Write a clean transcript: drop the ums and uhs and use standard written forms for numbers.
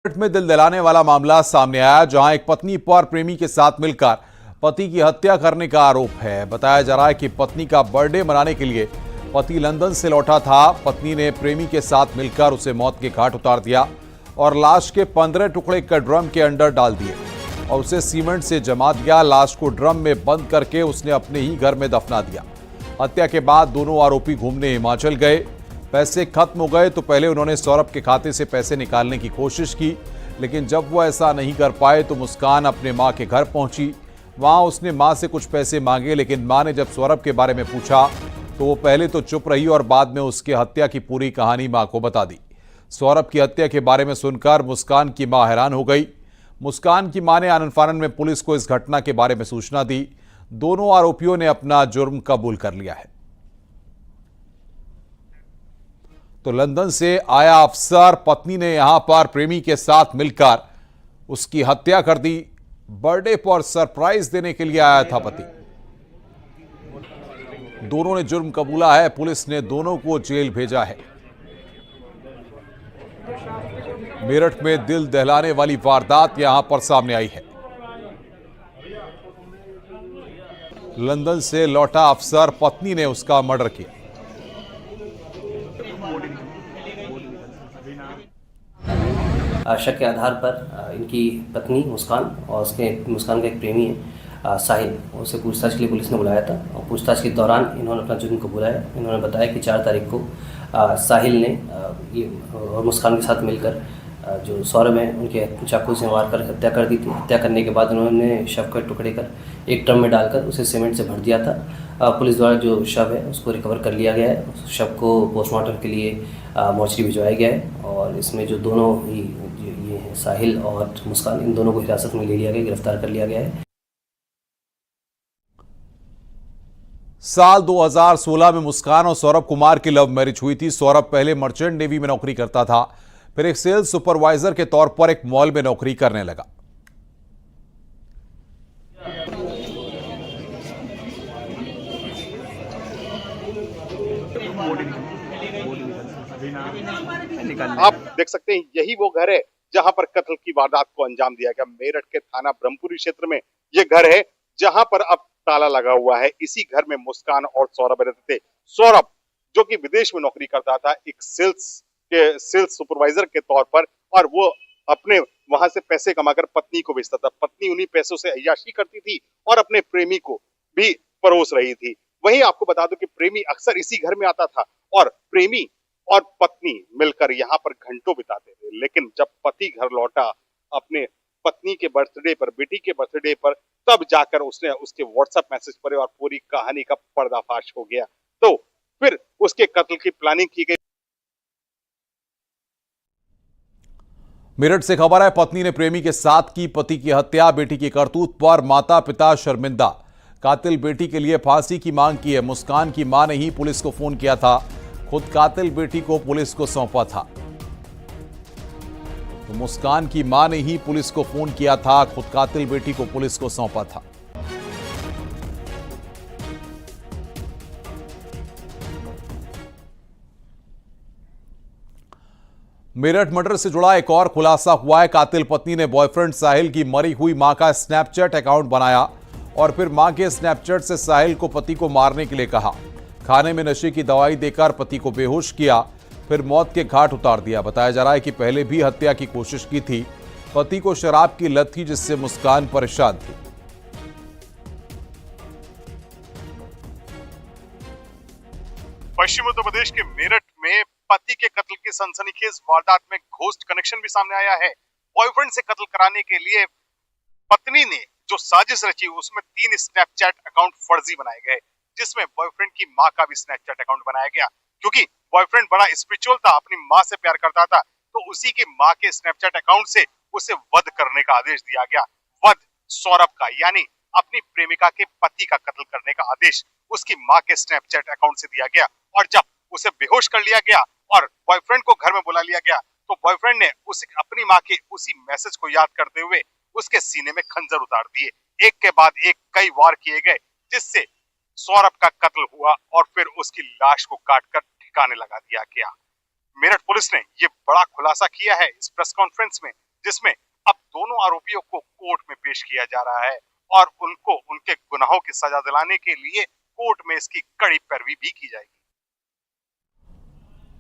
में दिल दहलाने वाला मामला सामने आया, जहां एक पत्नी पर प्रेमी के साथ मिलकर पति की हत्या करने का आरोप है। बताया जा रहा है कि पत्नी का बर्थडे मनाने के लिए पति लंदन से लौटा था। पत्नी ने प्रेमी के साथ मिलकर उसे मौत के घाट उतार दिया और लाश के 15 टुकड़े कर ड्रम के अंदर डाल दिए और उसे सीमेंट से जमा दिया। लाश को ड्रम में बंद करके उसने अपने ही घर में दफना दिया। हत्या के बाद दोनों आरोपी घूमने हिमाचल गए। पैसे खत्म हो गए तो पहले उन्होंने सौरभ के खाते से पैसे निकालने की कोशिश की, लेकिन जब वो ऐसा नहीं कर पाए तो मुस्कान अपने मां के घर पहुंची। वहां उसने मां से कुछ पैसे मांगे, लेकिन मां ने जब सौरभ के बारे में पूछा तो वो पहले तो चुप रही और बाद में उसके हत्या की पूरी कहानी मां को बता दी। सौरभ की हत्या के बारे में सुनकर मुस्कान की मां हैरान हो गई। मुस्कान की मां ने आनन फानन में पुलिस को इस घटना के बारे में सूचना दी। दोनों आरोपियों ने अपना जुर्म कबूल कर लिया है। तो लंदन से आया अफसर पत्नी ने यहां पर प्रेमी के साथ मिलकर उसकी हत्या कर दी। बर्थडे पर सरप्राइज देने के लिए आया था पति। दोनों ने जुर्म कबूला है। पुलिस ने दोनों को जेल भेजा है। मेरठ में दिल दहलाने वाली वारदात यहां पर सामने आई है। लंदन से लौटा अफसर, पत्नी ने उसका मर्डर किया। शक के आधार पर इनकी पत्नी मुस्कान और मुस्कान का एक प्रेमी है साहिल, उसे पूछताछ के लिए पुलिस ने बुलाया था और पूछताछ के दौरान इन्होंने अपना जुर्म कबूला है। इन्होंने बताया कि 4 तारीख को साहिल ने और मुस्कान के साथ मिलकर जो सौरभ है उनके चाकू से वार कर हत्या कर दी थी। हत्या करने के बाद उन्होंने शव के टुकड़े कर एक ड्रम में डालकर उसे सीमेंट से भर दिया था। पुलिस द्वारा जो शव है उसको रिकवर कर लिया गया है। उस शव को पोस्टमार्टम के लिए मोर्चरी भिजवाया गया है और इसमें जो दोनों ही ये हैं साहिल और मुस्कान, इन दोनों को हिरासत में ले लिया गया, गिरफ्तार कर लिया गया है। साल 2016 में मुस्कान और सौरभ कुमार की लव मैरिज हुई थी। सौरभ पहले मर्चेंट नेवी में नौकरी करता था, फिर एक सेल्स सुपरवाइजर के तौर पर एक मॉल में नौकरी करने लगा। आप देख सकते हैं यही वो घर है जहां पर कत्ल की वारदात को अंजाम दिया गया। मेरठ के थाना ब्रह्मपुरी क्षेत्र में ये घर है जहां पर अब ताला लगा हुआ है। इसी घर में मुस्कान और सौरभ रहते थे। सौरभ जो कि विदेश में नौकरी करता था एक सेल्स सुपरवाइजर के तौर पर, और वो अपने वहां से पैसे कमाकर पत्नी को बेचता था। पत्नी उन्हीं पैसों से अय्याशी करती थी और अपने प्रेमी को भी परोस रही थी। वहीं आपको बता दूं कि प्रेमी अक्सर इसी घर में आता था और प्रेमी और पत्नी मिलकर यहाँ पर घंटों बिताते थे। लेकिन जब पति घर लौटा अपने पत्नी के बर्थडे पर, बेटी के बर्थडे पर, तब जाकर उसने उसके व्हाट्सएप मैसेज पर और पूरी कहानी का पर्दाफाश हो गया। तो फिर उसके कत्ल की प्लानिंग की गई। मेरठ से खबर है, पत्नी ने प्रेमी के साथ की पति की हत्या। बेटी की करतूत पर माता पिता शर्मिंदा। कातिल बेटी के लिए फांसी की मांग की है। मुस्कान की मां ने ही पुलिस को फोन किया था। खुद कातिल बेटी को पुलिस को सौंपा था। तो मुस्कान की मां ने ही पुलिस को फोन किया था, खुद कातिल बेटी को पुलिस को सौंपा था। मेरठ मर्डर से जुड़ा एक और खुलासा हुआ है। कातिल पत्नी ने बॉयफ्रेंड साहिल की मरी हुई मां का स्नैपचैट अकाउंट बनाया और फिर मां के स्नैपचैट से साहिल को पति को मारने के लिए कहा। खाने में नशे की दवाई देकर पति को बेहोश किया, फिर मौत के घाट उतार दिया। बताया जा रहा है कि पहले भी हत्या की कोशिश की थी। पति को शराब की लत थी, जिससे मुस्कान परेशान थी। पश्चिम उत्तर प्रदेश के मेरठ में पति के कत्ल की सनसनीखेज वारदात में घोस्ट कनेक्शन भी सामने आया है। बॉयफ्रेंड से कत्ल कराने के लिए पत्नी ने जो साजिश रची उसमें 3 स्नैपचैट अकाउंट फर्जी बनाए गए, जिसमें बॉयफ्रेंड की मां का भी स्नैपचैट अकाउंट बनाया गया। क्योंकि बॉयफ्रेंड बड़ा स्पिरिचुअल था, अपनी मां से प्यार करता था, तो उसी की मां के स्नैपचैट अकाउंट से उसे वध करने का आदेश दिया गया। वध सौरभ का, यानी अपनी प्रेमिका के पति का कत्ल करने का आदेश उसकी मां के स्नैपचैट अकाउंट से दिया गया। और जब उसे बेहोश कर लिया गया और बॉयफ्रेंड को घर में बुला लिया गया, तो बॉयफ्रेंड ने अपनी मां के उसी मैसेज को याद करते हुए उसके सीने में खंजर उतार दिए। एक के बाद एक कई वार किए गए, जिससे सौरभ का कत्ल हुआ और फिर उसकी लाश को काटकर ठिकाने लगा दिया गया। मेरठ पुलिस ने ये बड़ा खुलासा किया है इस प्रेस कॉन्फ्रेंस में, जिसमें अब दोनों आरोपियों को कोर्ट में पेश किया जा रहा है और उनको उनके गुनाहों की सजा दिलाने के लिए कोर्ट में इसकी कड़ी पैरवी भी की जाएगी।